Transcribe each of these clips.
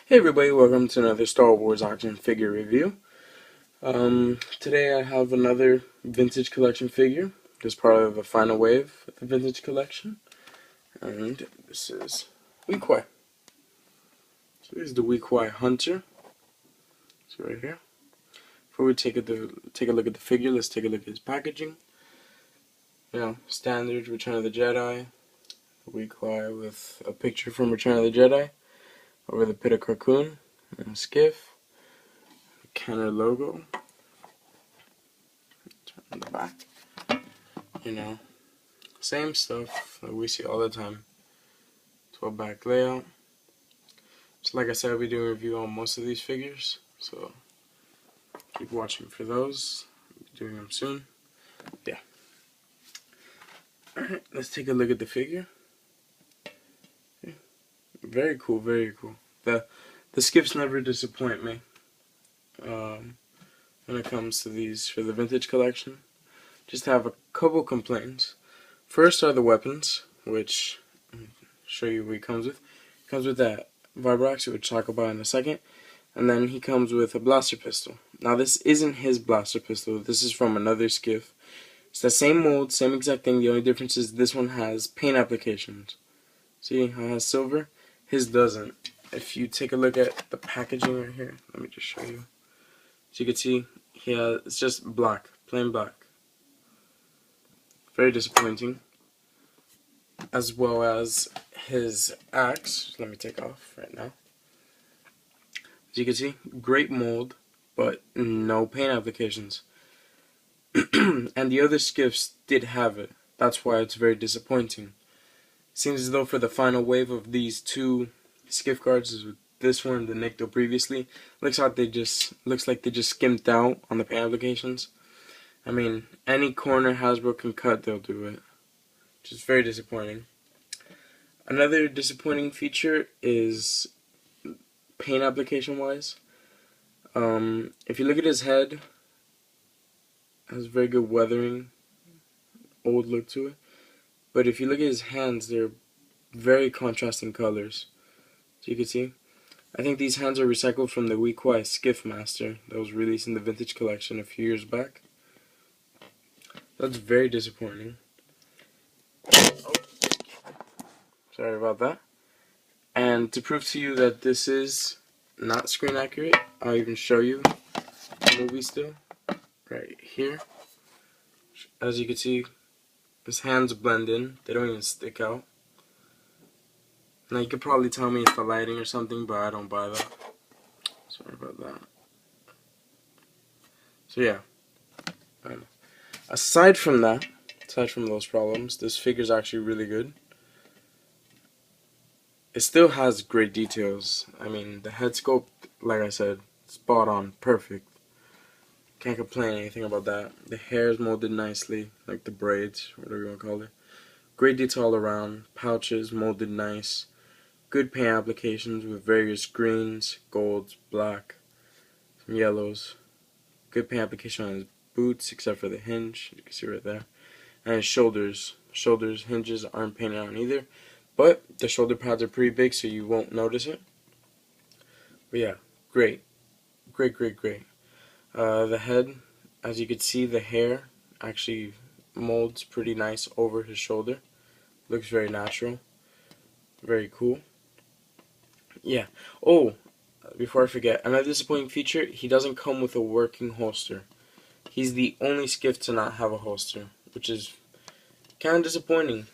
Hey everybody, welcome to another Star Wars action figure review. Today I have another vintage collection figure, just part of the final wave of the vintage collection. And this is Weequay. So this is the Weequay Hunter. It's right here. Before we take a look at the figure, let's take a look at his packaging. Standard Return of the Jedi. Weequay with a picture from Return of the Jedi over the pit of Carcoon and a skiff. Kenner logo. Turn on the back. Same stuff that we see all the time. 12 back layout. So like I said, I'll be doing a review on most of these figures, so keep watching for those. I'll be doing them soon. Yeah. Alright, let's take a look at the figure. Okay. Very cool, very cool. The skiffs never disappoint me when it comes to these for the vintage collection. Just have a couple complaints. First are the weapons, which I'll show you what he comes with. He comes with that Vibrox, which I'll talk about in a second, and then he comes with a blaster pistol. Now this isn't his blaster pistol, this is from another skiff. It's the same mold, same exact thing, the only difference is this one has paint applications. See how it has silver? His doesn't. If you take a look at the packaging right here, let me just show you. So you can see, it's just black, plain black. Very disappointing. As well as his axe. Let me take off right now. As you can see, great mold, but no paint applications. And the other skiffs did have it. That's why it's very disappointing. Seems as though for the final wave of these two skiff guards, this one and the Nikto previously, looks like they just skimped out on the paint applications. I mean, any corner Hasbro can cut, they'll do it. Which is very disappointing. Another disappointing feature is paint application wise. If you look at his head, it has very good weathering, old look to it. But if you look at his hands, they're very contrasting colors. So you can see, I think these hands are recycled from the Weequay Skiff Master that was released in the vintage collection a few years back. That's very disappointing. Oh, sorry about that. And to prove to you that this is not screen accurate, I'll even show you the movie still. Right here. As you can see, his hands blend in. They don't even stick out. Now you could probably tell me it's the lighting or something, but I don't buy that. Sorry about that. So yeah. Aside from those problems, this figure's actually really good. It still has great details. I mean, the head sculpt, like I said, spot on, perfect. Can't complain anything about that. The hair is molded nicely, like the braids, whatever you want to call it. Great detail all around. Pouches molded nice. Good paint applications with various greens, golds, black, some yellows. Good paint application on his boots, except for the hinge. You can see right there. And his shoulders. Shoulders hinges aren't painted on either. But the shoulder pads are pretty big, so you won't notice it. But yeah, great. Great, great, great. The head, as you can see, the hair actually molds pretty nice over his shoulder. Looks very natural. Very cool. Yeah. Oh, before I forget, another disappointing feature, he doesn't come with a working holster. He's the only skiff to not have a holster, which is kind of disappointing,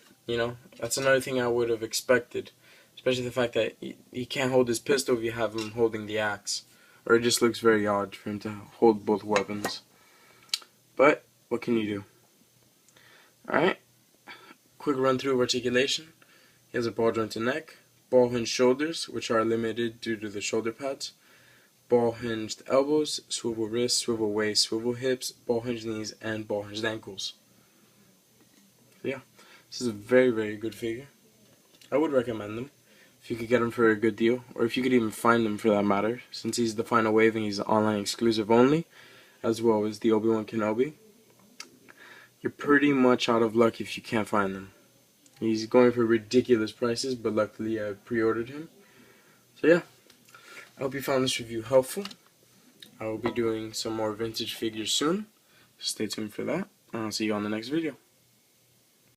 That's another thing I would have expected, especially the fact that he can't hold his pistol if you have him holding the axe. Or it just looks very odd for him to hold both weapons. But, what can you do? Alright, quick run through of articulation. He has a ball jointed neck, ball hinged shoulders, which are limited due to the shoulder pads, ball hinged elbows, swivel wrists, swivel waist, swivel hips, ball hinged knees, and ball hinged ankles. So yeah, this is a very, very good figure. I would recommend them if you could get them for a good deal, or if you could even find them for that matter, since he's the final wave and he's online exclusive only, as well as the Obi-Wan Kenobi. You're pretty much out of luck if you can't find them. He's going for ridiculous prices, but luckily I pre-ordered him. So yeah, I hope you found this review helpful. I will be doing some more vintage figures soon. Stay tuned for that, and I'll see you on the next video.